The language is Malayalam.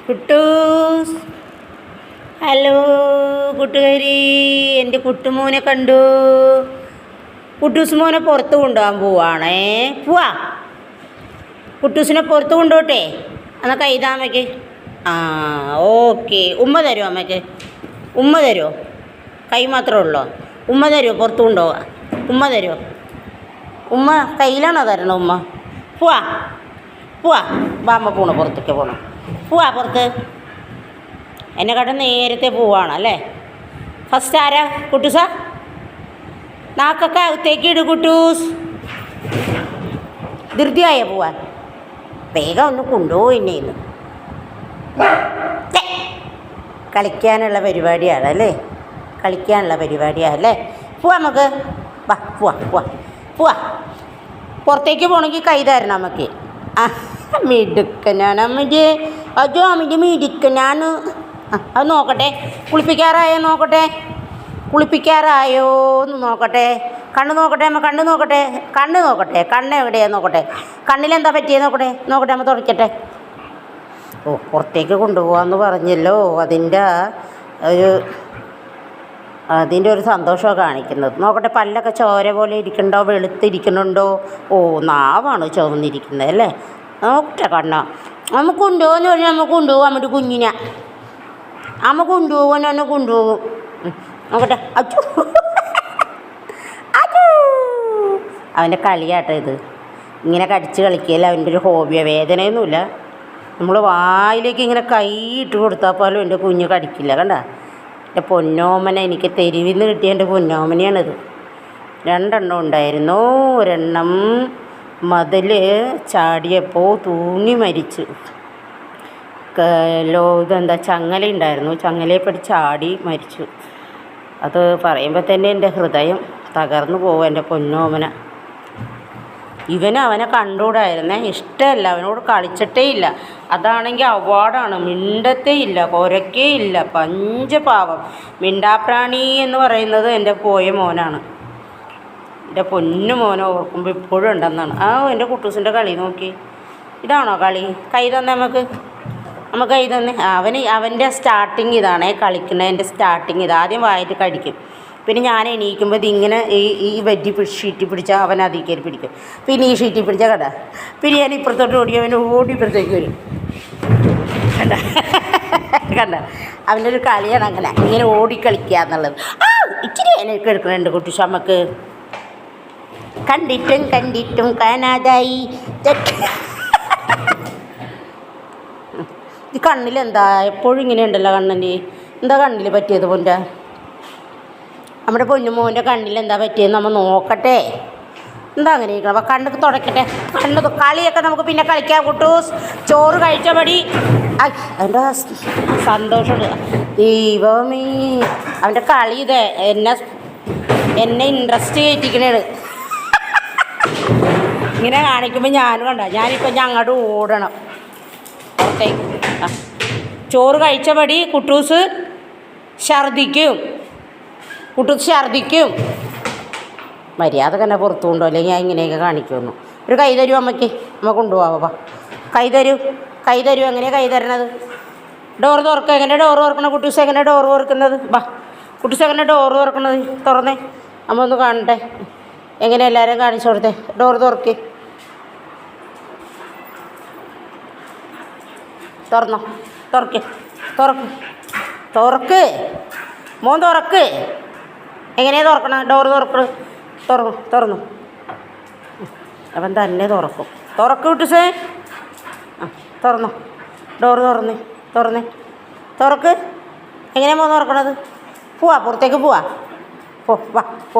കുട്ടൂസ്. ഹലോ കൂട്ടുകാരി, എൻ്റെ കുട്ടുമോനെ കണ്ടു. കുട്ടൂസ് മോനെ പുറത്ത് കൊണ്ടുപോകാൻ പോവാണേ. പോവാ, കുട്ടൂസിനെ പുറത്ത് കൊണ്ടുപോട്ടെ. എന്നാൽ കൈതാ അമ്മയ്ക്ക്. ആ ഓക്കെ. ഉമ്മ തരുമോ അമ്മയ്ക്ക്? ഉമ്മ തരുമോ? കൈ മാത്രമേ ഉള്ളൂ. ഉമ്മ തരുമോ? പുറത്ത് കൊണ്ടുപോവാ. ഉമ്മ തരുമോ? ഉമ്മ കയ്യിലാണോ തരണോ? ഉമ്മ പോവാ പോവാ. ബാമ്മ പോണോ? പുറത്തേക്ക് പോകണം. പോവാ പുറത്ത്. എന്നെക്കാട്ടും നേരത്തെ പോവാണ് അല്ലേ? ഫസ്റ്റ് ആരാ? കുട്ടൂസാ? നാക്കൊക്കെ അകത്തേക്ക് ഇട് കുട്ടൂസ്. ധൃതിയായ പോവാൻ. വേഗം ഒന്ന് കൊണ്ടുപോയിന്നെ. ഇന്ന് കളിക്കാനുള്ള പരിപാടിയാണ് അല്ലേ? കളിക്കാനുള്ള പരിപാടിയാണല്ലേ? പോവാ നമുക്ക്. വാ പോവാ പോവാ പോവാ. പുറത്തേക്ക് പോകണമെങ്കിൽ കൈ തരണം അമ്മയ്ക്ക്. ആ മിടുക്കനാണ് അമ്മയ്ക്ക്. അജോ അമ്മയ്ക്ക് മിടുക്കനാണ്. അത് നോക്കട്ടെ, കുളിപ്പിക്കാറായോ നോക്കട്ടെ. കുളിപ്പിക്കാറായോ എന്ന് നോക്കട്ടെ. കണ്ണ് നോക്കട്ടെ അമ്മ, കണ്ണ് നോക്കട്ടെ. കണ്ണ് നോക്കട്ടെ, കണ്ണ് എവിടെയാണ് നോക്കട്ടെ. കണ്ണിലെന്താ പറ്റിയത് നോക്കട്ടെ. നോക്കട്ടെ അമ്മ, തുടയ്ക്കട്ടെ. ഓ, പുറത്തേക്ക് കൊണ്ടുപോകാമെന്ന് പറഞ്ഞല്ലോ. അതിൻ്റെ ഒരു സന്തോഷമാണ് കാണിക്കുന്നത്. നോക്കട്ടെ, പല്ലൊക്കെ ചോര പോലെ ഇരിക്കണ്ടോ, വെളുത്തിരിക്കുന്നുണ്ടോ? ഓ, നാവാണ് ചുവന്നിരിക്കുന്നത് അല്ലേ? നോക്കട്ടെ കണ്ണ. അമ്മ കൊണ്ടുപോകുമെന്ന് പറഞ്ഞാൽ അമ്മ കൊണ്ടുപോകും. അമ്മയുടെ കുഞ്ഞിനെ അമ്മ കൊണ്ടുപോകും. എന്നെ കൊണ്ടുപോകും. നോക്കട്ടെ. അച്ചു അച്ചു. അവൻ്റെ കളിയാട്ടോ ഇത്. ഇങ്ങനെ കടിച്ച് കളിക്കുകയല്ല അവൻ്റെ ഒരു ഹോബിയാണ്. വേദനയൊന്നുമില്ല. നമ്മൾ വായിലേക്ക് ഇങ്ങനെ കൈ ഇട്ട് കൊടുത്താൽ പോലും എൻ്റെ കുഞ്ഞ് കടിക്കില്ല. കണ്ട, എൻ്റെ പൊന്നോമന. എനിക്ക് തെരുവിൽ നിന്ന് കിട്ടിയ എൻ്റെ പൊന്നോമനയാണിത്. 2 എണ്ണം ഉണ്ടായിരുന്നു. ഒരെണ്ണം മതിൽ ചാടിയപ്പോൾ തൂങ്ങി മരിച്ചു. ഇതെന്താ, ചങ്ങല ഉണ്ടായിരുന്നു. ചങ്ങലയെപ്പടി ചാടി മരിച്ചു. അത് പറയുമ്പോൾ തന്നെ എൻ്റെ ഹൃദയം തകർന്നു പോകും. എൻ്റെ പൊന്നോമന. അവനെ കണ്ടുകൂടായിരുന്നേ. ഇഷ്ടമല്ല, അവനോട് കളിച്ചിട്ടേ ഇല്ല. അതാണെങ്കിൽ അവാർഡാണ്. മിണ്ടത്തേ ഇല്ല, കുരക്കേ ഇല്ല. പഞ്ചപാവം. മിണ്ടാപ്രാണി എന്ന് പറയുന്നത് എൻ്റെ പോയ മോനാണ്. എൻ്റെ പൊന്നു മോനെ ഓർക്കുമ്പോൾ ഇപ്പോഴും ഉണ്ടെന്നാണ്. എൻ്റെ കുട്ടൂസിൻ്റെ കളി നോക്കി. ഇതാണോ കളി? കൈ തന്നെ നമുക്ക്. നമുക്ക് കൈ തന്നെ. അവൻ്റെ സ്റ്റാർട്ടിങ് ഇതാണേ. കളിക്കുന്നതിൻ്റെ സ്റ്റാർട്ടിങ് ഇത്. ആദ്യം വായിട്ട് കടിക്കും. പിന്നെ ഞാൻ എണീക്കുമ്പോൾ ഇതിങ്ങനെ ഈ ഷീറ്റി പിടിച്ചാൽ അവൻ അതിൽ കയറി പിടിക്കും. പിന്നെ ഈ ഷീറ്റി പിടിച്ചാൽ കണ്ട. പിന്നെ ഞാൻ ഇപ്പുറത്തോട്ട് ഓടി, അവൻ ഓടി ഇപ്പുറത്തേക്ക് വരും. കണ്ട കണ്ട, അവൻ്റെ ഒരു കളിയാണ് അങ്ങനെ. ഇങ്ങനെ ഓടിക്കളിക്കുക എന്നുള്ളത്. ഇച്ചിരി എനിക്ക് എടുക്കണുണ്ട് കുട്ടിഷ. നമുക്ക് കണ്ടിട്ടും കാണാതായി. ഈ കണ്ണിലെന്താ എപ്പോഴും ഇങ്ങനെ ഉണ്ടല്ലോ കണ്ണിന്? എന്താ കണ്ണിൽ പറ്റിയത്? പൊൻ്റെ നമ്മുടെ പൊന്നുമോൻ്റെ കണ്ണിലെന്താ പറ്റിയത്? നമ്മൾ നോക്കട്ടെ. എന്താ അങ്ങനെ ഇരിക്കണം? അപ്പോൾ കണ്ണൊക്കെ തുടയ്ക്കട്ടെ. കളിയൊക്കെ നമുക്ക് പിന്നെ കളിക്കാം കുട്ടൂസ്. ചോറ് കഴിച്ച പടി. അവൻ്റെ സന്തോഷമുണ്ട്. ദൈവമേ, അവൻ്റെ കളി ഇതേ എന്നെ ഇൻട്രസ്റ്റ് കയറ്റിക്കണേണ്. ഇങ്ങനെ കാണിക്കുമ്പോൾ ഞാനും ഞാനിപ്പോൾ അങ്ങോട്ട് ഓടണം പുറത്തേക്ക്. ചോറ് കഴിച്ച പടി കുട്ടൂസ് ഛർദിക്കും. മര്യാദ തന്നെ പുറത്തു കൊണ്ടോ, അല്ലെങ്കിൽ ഞാൻ ഇങ്ങനെയൊക്കെ കാണിക്കുമെന്നു. ഒരു കൈ തരൂ അമ്മയ്ക്ക്. അമ്മ കൊണ്ടുപോവാ. കൈ തരൂ. എങ്ങനെയാണ് കൈ തരണത്? ഡോറ് തുറക്കുക. എങ്ങനെ ഡോറ് തുറക്കണം കുട്ടൂസ്? എങ്ങനെ ഡോറ് തുറക്കുന്നത്? കുട്ടൂസ് എങ്ങനെ ഡോറ് തുറക്കുന്നത്? തുറന്നേ. അമ്മ ഒന്ന് കാണട്ടെ. എങ്ങനെ എല്ലാവരും കാണിച്ചു കൊടുത്തേ. ഡോറ് തുറക്ക്. തുറന്നോ? തുറക്ക് മോൻ, തുറക്ക്. എങ്ങനെയാണ് തുറക്കണം? ഡോറ് തുറന്നു. അവൻ തന്നെ തുറക്കും. തുറക്ക് കുട്ടൂസേ. തുറന്നോ? ഡോറ് തുറക്ക്. എങ്ങനെയാണ് മോൻ തുറക്കണത്? പോവാ, പുറത്തേക്ക് പോവാ. വാ.